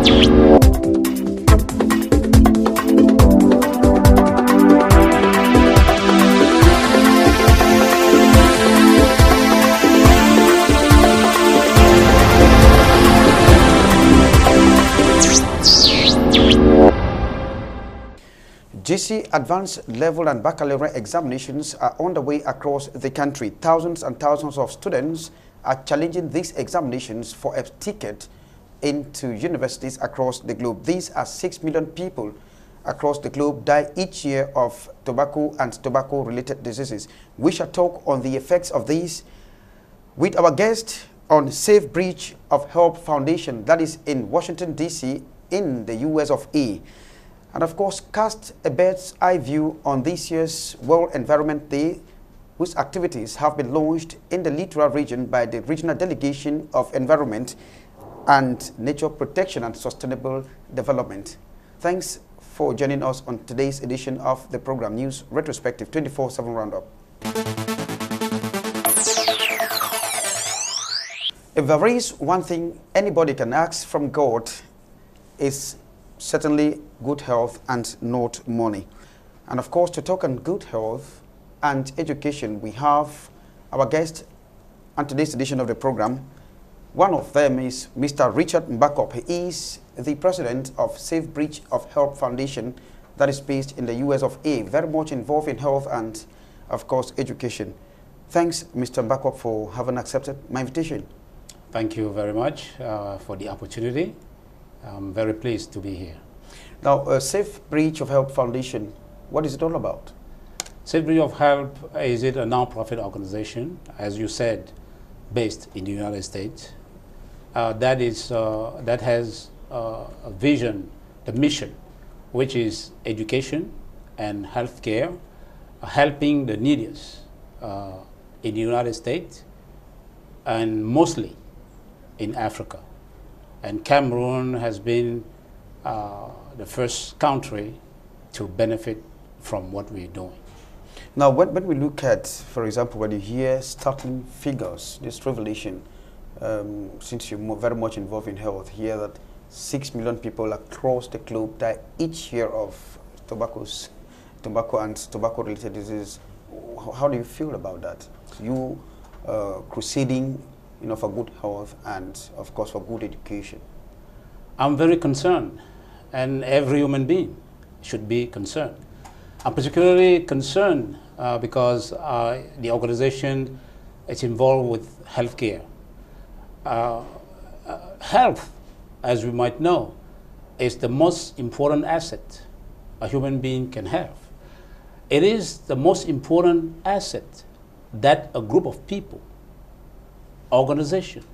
GC advanced level and baccalaureate examinations are underway across the country. Thousands and thousands of students are challenging these examinations for a ticket into universities across the globe. These are 6 million people across the globe die each year of tobacco and tobacco-related diseases. We shall talk on the effects of these with our guest on Safe Breach of Health Foundation, that is in Washington, D.C., in the U.S. of A. And of course, cast a bird's eye view on this year's World Environment Day, whose activities have been launched in the littoral region by the Regional Delegation of Environment and Nature Protection and Sustainable Development. Thanks for joining us on today's edition of the program News Retrospective 24/7 Roundup. If there is one thing anybody can ask from God, is certainly good health and not money. And of course, to talk on good health and education, we have our guest on today's edition of the program. One of them is Mr. Richard Mbakop. He is the president of Safe Breach of Health Foundation that is based in the US of A, very much involved in health and, of course, education. Thanks, Mr. Mbakop, for having accepted my invitation. Thank you very much for the opportunity. I'm very pleased to be here. Now, Safe Breach of Health Foundation, what is it all about? Safe Breach of Health is a non-profit organization, as you said, based in the United States. That has a vision, the mission, which is education and healthcare, helping the neediest in the United States and mostly in Africa. And Cameroon has been the first country to benefit from what we're doing. Now, when we look at, for example, when you hear startling figures, this revelation, since you're very much involved in health, hear that 6 million people across the globe die each year of tobacco and tobacco-related diseases. How do you feel about that? You crusading, for good health and, of course, for good education. I'm very concerned, and every human being should be concerned. I'm particularly concerned because the organization is involved with healthcare. Health, as we might know, is the most important asset a human being can have. It is the most important asset that a group of people, organizations,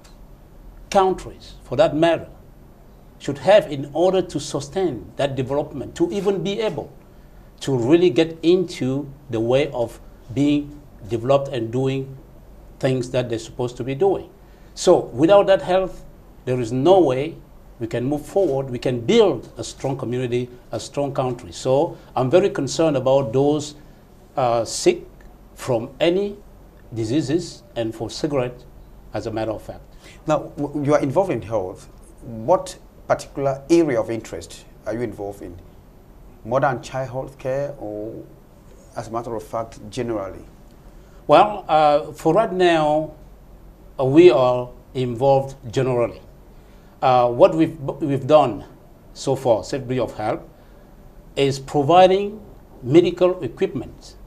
countries, for that matter, should have in order to sustain that development, to even be able to really get into the way of being developed and doing things that they're supposed to be doing. So without that health, there is no way we can move forward, we can build a strong community, a strong country. So I'm very concerned about those sick from any diseases and for cigarettes, as a matter of fact. Now, you are involved in health. What particular area of interest are you involved in? Mother and child health care, or as a matter of fact, generally? Well, for right now, we are involved generally. What we've done so far, Safe Breach of Health, is providing medical equipment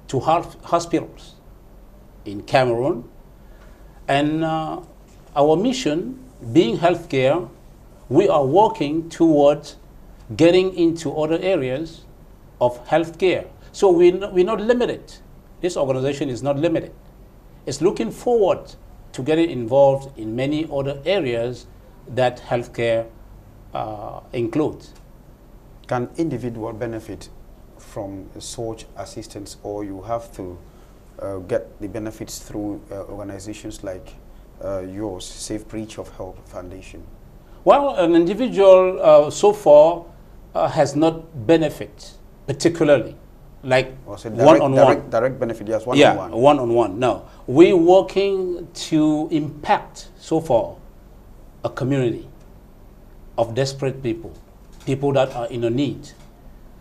to hospitals in Cameroon. And our mission, being healthcare, we are working towards getting into other areas of healthcare. So we're not limited. This organization is not limited. It's looking forward to getting involved in many other areas that healthcare includes. Can individual benefit from such assistance, or you have to get the benefits through organizations like yours, Safe Breach of Health Foundation? Well, an individual so far has not benefit particularly, like one-on-one. Direct benefit, yes, one-on-one. Yeah, one-on-one. No, we're working to impact so far a community of desperate people, people that are in a need.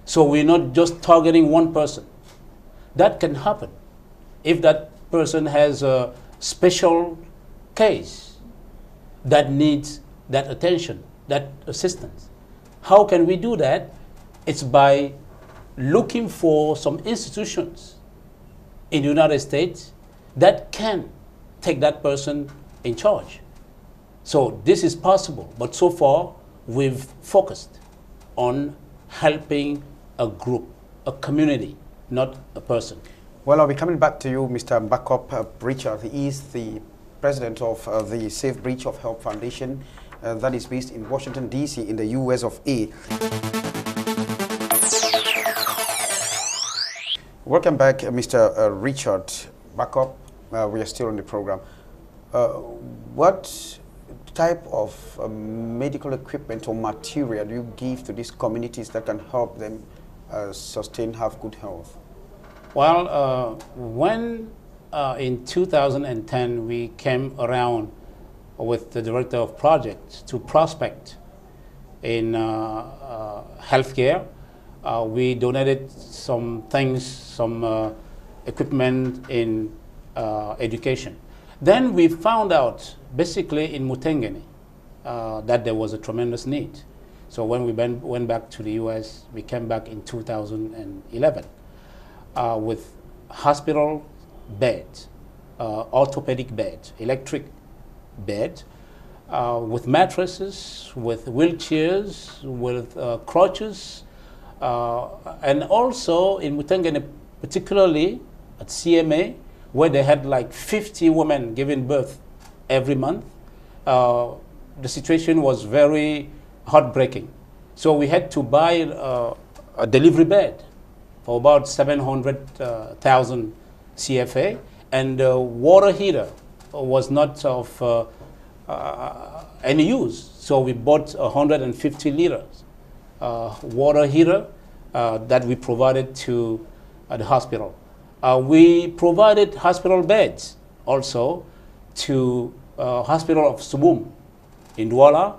So we're not just targeting one person. That can happen if that person has a special case that needs that attention, that assistance. How can we do that? It's by looking for some institutions in the United States that can take that person in charge. So this is possible, but so far we've focused on helping a group, a community, not a person. Well, I'll be coming back to you, Mr. Backup Richard. He is the president of the Safe Breach of Help Foundation that is based in Washington, D.C. in the U.S. of A. Welcome back, Mr. Richard Backup. We are still on the program. What type of medical equipment or material do you give to these communities that can help them sustain, have good health? Well, when in 2010 we came around with the director of projects to prospect in healthcare, we donated some things, some equipment in education. Then we found out, basically in Mutengene, that there was a tremendous need. So when we went back to the US, we came back in 2011 with hospital beds, orthopedic beds, electric beds, with mattresses, with wheelchairs, with crutches, and also in Mutengene, particularly at CMA, where they had like 50 women giving birth every month. The situation was very heartbreaking. So we had to buy a delivery bed for about 700,000 CFA, and the water heater was not of any use. So we bought 150 liters water heater that we provided to the hospital. We provided hospital beds also to Hospital of Subum in Douala,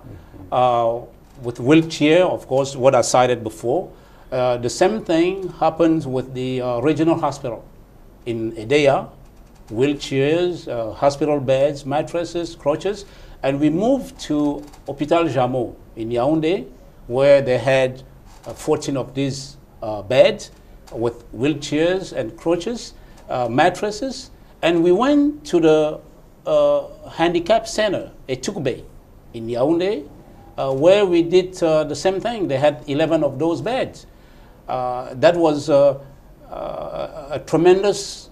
with wheelchair, of course, what I cited before. The same thing happens with the regional hospital in Edea, wheelchairs, hospital beds, mattresses, crutches, and we moved to Hôpital Jameau in Yaoundé, where they had 14 of these beds with wheelchairs and crutches, mattresses, and we went to the handicap center, Etukbe, in Yaoundé, where we did the same thing. They had 11 of those beds. That was a tremendous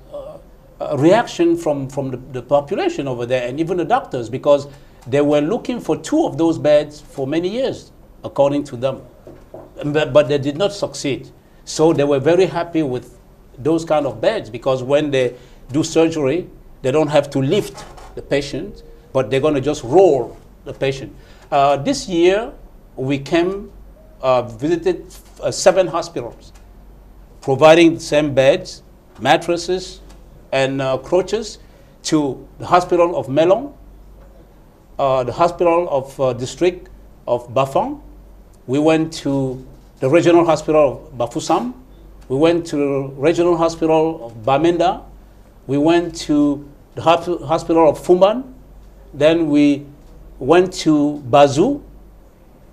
reaction from the population over there, and even the doctors, because they were looking for 2 of those beds for many years, according to them. But they did not succeed. So they were very happy with those kind of beds, because when they do surgery, they don't have to lift the patient, but they're going to just roll the patient. This year, we came, visited 7 hospitals, providing the same beds, mattresses, and crutches to the Hospital of Melon, the Hospital of District of Bafang. We went to the Regional Hospital of Bafoussam. We went to the Regional Hospital of Bamenda. We went to the Hospital of Fumban. Then we went to Bazou,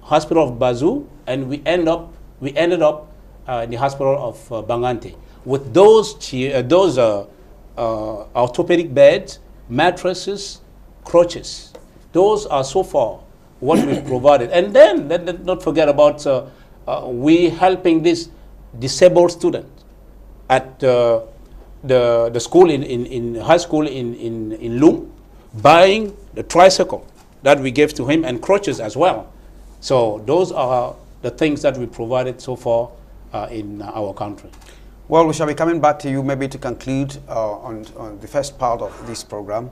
Hospital of Bazou, and we ended up in the Hospital of Bangante with those orthopedic beds, mattresses, crutches. Those are so far what we've provided. And then let's not forget about we helping this disabled student at the school in high school in Lung, buying the tricycle that we gave to him and crutches as well. So those are the things that we provided so far in our country. Well, we shall be coming back to you maybe to conclude on the first part of this program.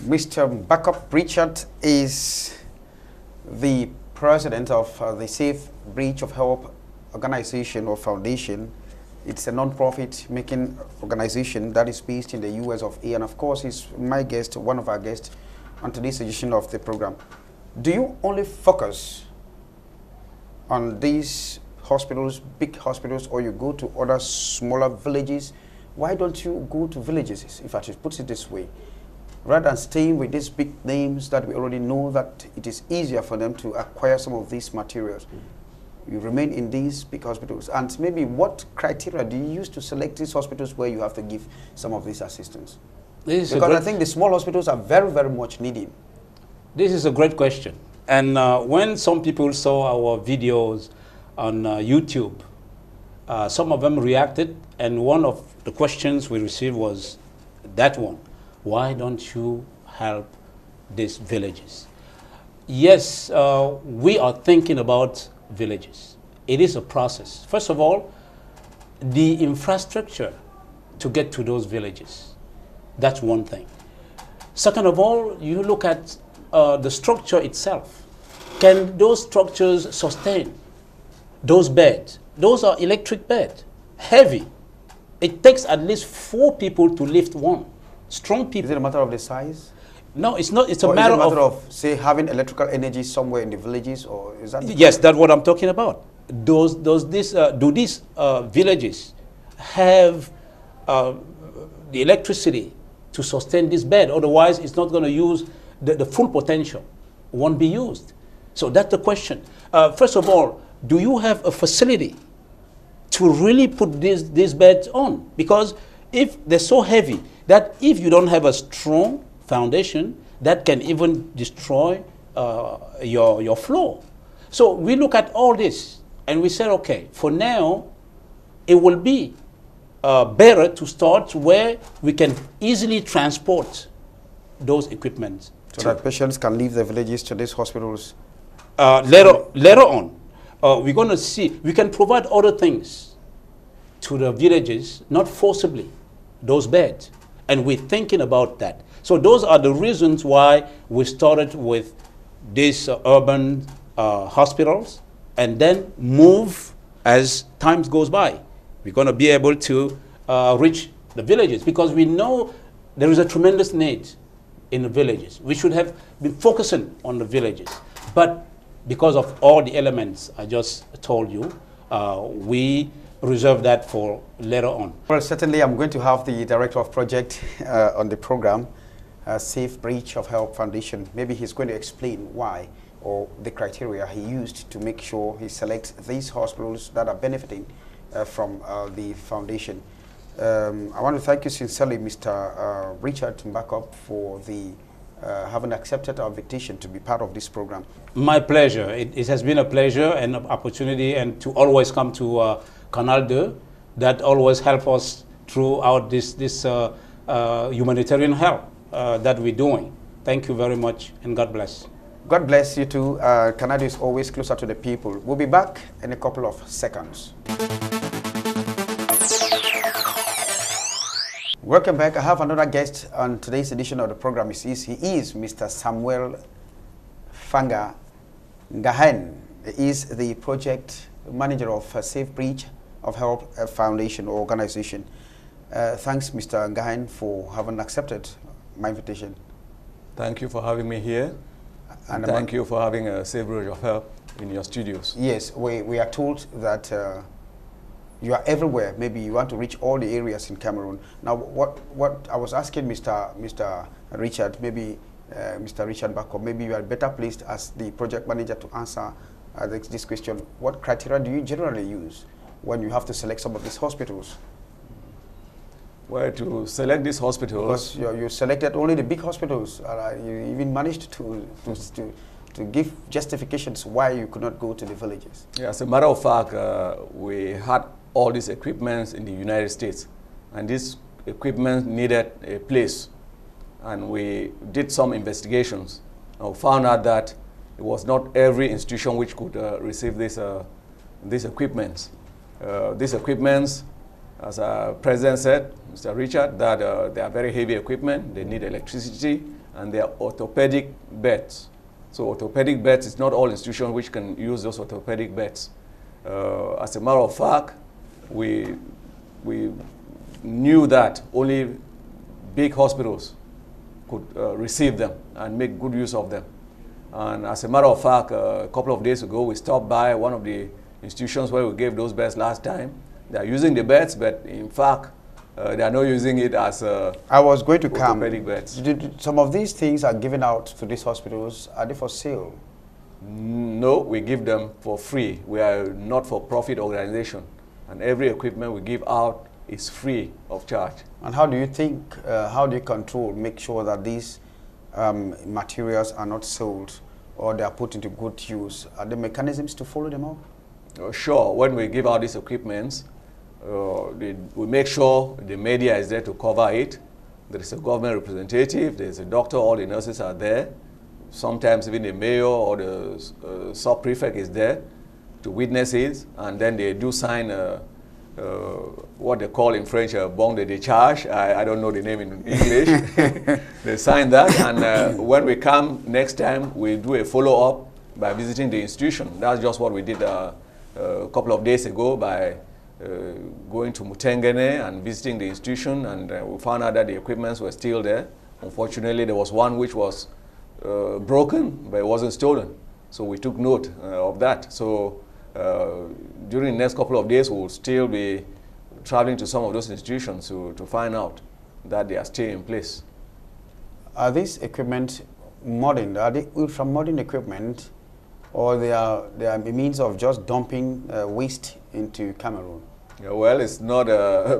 Mr. Backup Richard is the president of the Safe Breach of Help organization or foundation It's a non-profit making organization that is based in the US of A, and of course he's my guest, one of our guests on today's edition of the program. Do you only focus on these hospitals, big hospitals, or you go to other smaller villages? Why don't you go to villages, if I should put it this way, rather than staying with these big names that we already know that it is easier for them to acquire some of these materials? You remain in these big hospitals. And maybe what criteria do you use to select these hospitals where you have to give some of this assistance? Because I think the small hospitals are very, very much needed. This is a great question. And when some people saw our videos on YouTube, some of them reacted, and one of the questions we received was that one: why don't you help these villages? Yes, we are thinking about villages. It is a process. First of all, the infrastructure to get to those villages, that's one thing. Second of all, you look at the structure itself. Can those structures sustain those beds? Those are electric beds, heavy. It takes at least 4 people to lift one. Strong people. Is it a matter of the size? No, it's not. It's a matter of, say, having electrical energy somewhere in the villages, or is that? Yes, that's what I'm talking about. Do these villages have the electricity to sustain this bed? Otherwise, it's not going to use the full potential. Won't be used. So that's the question. First of all, do you have a facility to really put these beds on? Because if they're so heavy that if you don't have a strong foundation, that can even destroy your floor. So we look at all this and we said, okay, for now, it will be better to start where we can easily transport those equipment. So that patients can leave the villages to these hospitals? Later on. We're going to see, we can provide other things to the villages, not forcibly, those beds. And we're thinking about that. So those are the reasons why we started with these urban hospitals and then move as time goes by. We're going to be able to reach the villages because we know there is a tremendous need in the villages. We should have been focusing on the villages. But because of all the elements I just told you, we reserve that for later on. Well, certainly I'm going to have the Director of Project on the program, Safe Breach of Health Foundation. Maybe he's going to explain why or the criteria he used to make sure he selects these hospitals that are benefiting from the foundation. I want to thank you sincerely, Mr. Richard Mbakop, for the having accepted our invitation to be part of this program. My pleasure. It has been a pleasure and an opportunity, and to always come to CANAL2, that always help us throughout this humanitarian help that we're doing. Thank you very much, and God bless. God bless you too. CANAL2 is always closer to the people. We'll be back in a couple of seconds. Welcome back. I have another guest on today's edition of the program. He is Mr. Samuel Fanga Ngahen. He is the project manager of Safe Breach of Health Foundation or organization. Thanks, Mr. Ngahen, for having accepted my invitation. Thank you for having me here. And thank you for having a Safe Breach of Health in your studios. Yes, we are told that you are everywhere. Maybe you want to reach all the areas in Cameroon. Now, what I was asking Mr. Richard, maybe Mr. Richard Mbakop, maybe you are better placed as the project manager to answer this question. What criteria do you generally use when you have to select some of these hospitals? Well, to select these hospitals, because you selected only the big hospitals. You even managed to give justifications why you could not go to the villages. Yeah, as a matter of fact, we had all these equipments in the United States, and this equipment needed a place. And we did some investigations, and we found out that it was not every institution which could receive these equipments. These equipments, as our president said, Mr. Richard, that they are very heavy equipment, they need electricity, and they are orthopedic beds. So orthopedic beds, it's not all institutions which can use those orthopedic beds. As a matter of fact, we we knew that only big hospitals could receive them and make good use of them. And as a matter of fact, a couple of days ago, we stopped by one of the institutions where we gave those beds last time. They are using the beds, but in fact, they are not using it as I was going to come. orthopedic beds. Some of these things are given out to these hospitals. Are they for sale? No, we give them for free. We are a not-for-profit organization, and every equipment we give out is free of charge. And how do you think, how do you control, make sure that these materials are not sold or they are put into good use? Are there mechanisms to follow them up? Sure, when we give out these equipments, we make sure the media is there to cover it. There is a government representative, there is a doctor, all the nurses are there. Sometimes even the mayor or the sub-prefect is there to witness it, and then they do sign what they call in French a bon de décharge. I don't know the name in English. They sign that, and when we come next time, we do a follow-up by visiting the institution. That's just what we did a couple of days ago by going to Mutengene and visiting the institution, and we found out that the equipments were still there. Unfortunately, there was one which was broken, but it wasn't stolen. So we took note of that. So during the next couple of days, we will still be traveling to some of those institutions to find out that they are still in place. Are these equipment modern? Are they ultra-modern equipment, or they are a means of just dumping waste into Cameroon? Yeah, well, it's not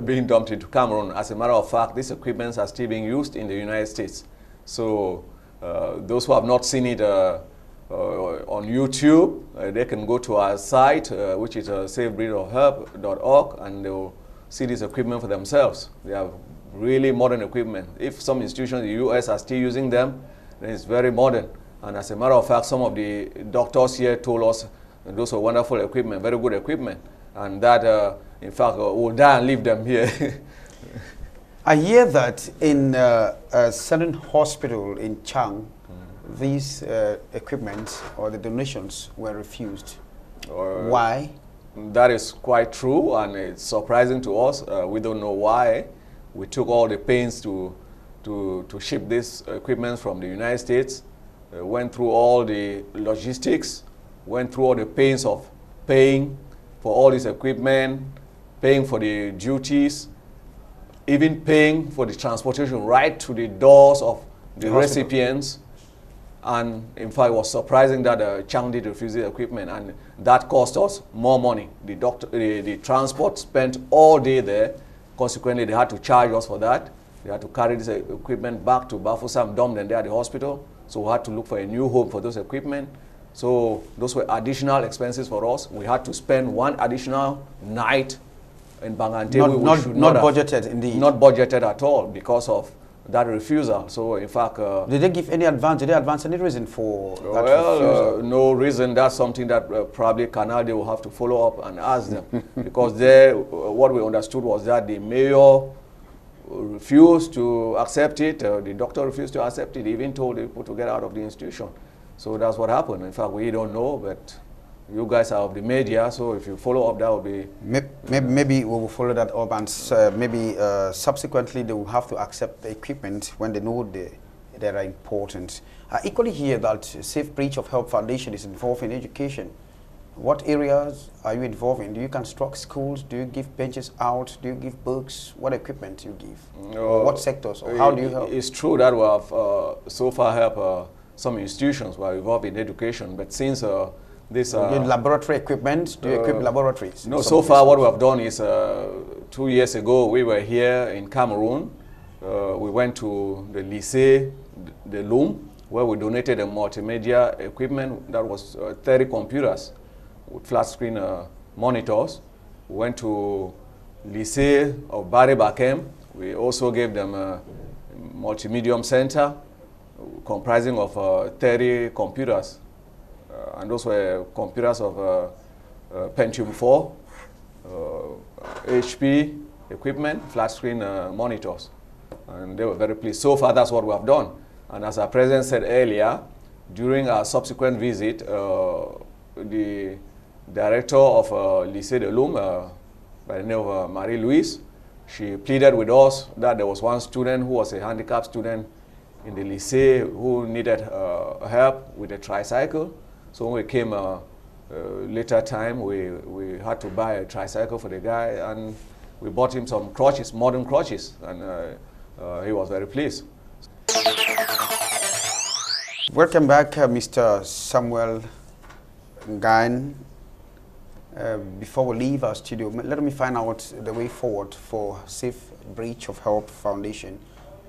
being dumped into Cameroon. As a matter of fact, these equipments are still being used in the United States. So those who have not seen it on YouTube, they can go to our site, which is safebreedofhelp.org, and they'll see this equipment for themselves. They have really modern equipment. If some institutions in the US are still using them, then it's very modern. And as a matter of fact, some of the doctors here told us that those are wonderful equipment, very good equipment, and that, in fact, we'll die and leave them here. I hear that in a certain hospital in Chang, these equipment or the donations were refused. Why? That is quite true, and it's surprising to us. We don't know why. We took all the pains to ship this equipment from the United States, went through all the logistics, went through all the pains of paying for all this equipment, paying for the duties, even paying for the transportation right to the doors of the recipients. And in fact, it was surprising that Chang did refuse the equipment, and that cost us more money. The transport spent all day there. Consequently, they had to charge us for that. They had to carry this equipment back to Bafoussam, dump them there at the hospital. So we had to look for a new home for those equipment. So those were additional expenses for us. We had to spend one additional night in Bangante. Not budgeted, indeed. Not budgeted at all because of that refusal. So in fact, did they give any advance? Did they advance any reason for that refusal? No reason. That's something that probably CANAL2 will have to follow up and ask them, because there, what we understood was that the mayor refused to accept it. The doctor refused to accept it. He even told the people to get out of the institution. So that's what happened. In fact, we don't know, but you guys are of the media, so if you follow up, that will be... Maybe we will follow that up, and maybe subsequently they will have to accept the equipment when they know they are important. I equally hear that Safe Breach of Help Foundation is involved in education. What areas are you involved in? Do you construct schools? Do you give benches out? Do you give books? What equipment do you give? What sectors? Or how do you help? It's true that we have so far helped some institutions who are involved in education, but since this laboratory equipment, do you equip laboratories? No, so far what we have done is 2 years ago we were here in Cameroon. We went to the Lycée de Loum, where we donated a multimedia equipment that was 30 computers with flat screen monitors. We went to Lycée of Barre Bakem. We also gave them a multi-medium center comprising of 30 computers. And those were computers of Pentium 4, HP equipment, flat screen monitors. And they were very pleased. So far, that's what we have done. And as our president said earlier, during our subsequent visit, the director of Lycée de Loum, by the name of Marie-Louise, she pleaded with us that there was one student who was a handicapped student in the lycée who needed help with a tricycle. So when we came later time, we had to buy a tricycle for the guy, and we bought him some crutches, modern crutches, and he was very pleased. Welcome back, Mr. Samuel Gain. Before we leave our studio, let me find out the way forward for Safe Breach of Help Foundation.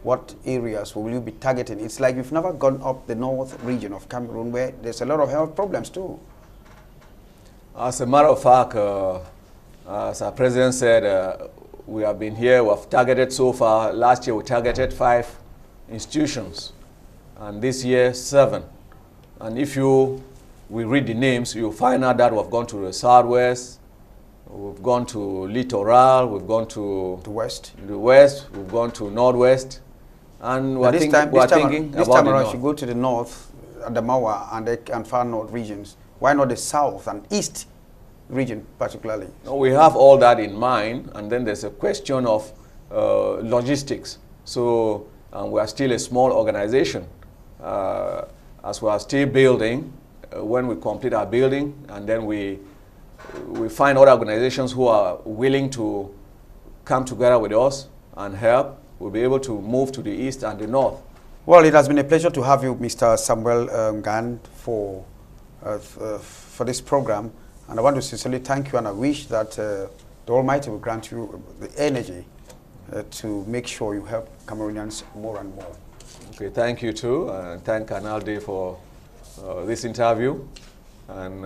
What areas will you be targeting? It's like you've never gone up the north region of Cameroon where there's a lot of health problems too. As a matter of fact, as our president said, we have been here, we have targeted so far. Last year we targeted 5 institutions, and this year 7. And if we read the names, you'll find out that we've gone to the southwest, we've gone to littoral, we've gone to the west, we've gone to northwest, and we're thinking this time around, you go to the north, Adamawa and far north regions. Why not the south and east region particularly? No, we have all that in mind, and then there's a question of logistics. So we are still a small organization. As we are still building, when we complete our building, and then we find other organizations who are willing to come together with us and help, we'll be able to move to the east and the north. Well, it has been a pleasure to have you, Mr. Samuel Gain, for this program. And I want to sincerely thank you, and I wish that the Almighty will grant you the energy to make sure you help Cameroonians more and more. Okay, thank you too, and thank CANAL2 for this interview. And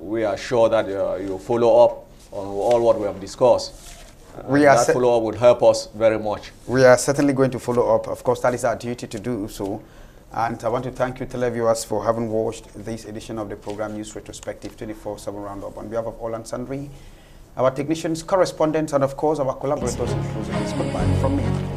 we are sure that you'll follow up on all what we have discussed. That follow-up would help us very much. We are certainly going to follow up. Of course, that is our duty to do so. And I want to thank you, televiewers, for having watched this edition of the program News Retrospective 24/7 Roundup. On behalf of all and sundry, our technicians, correspondents, and of course our collaborators in closing this, goodbye from me.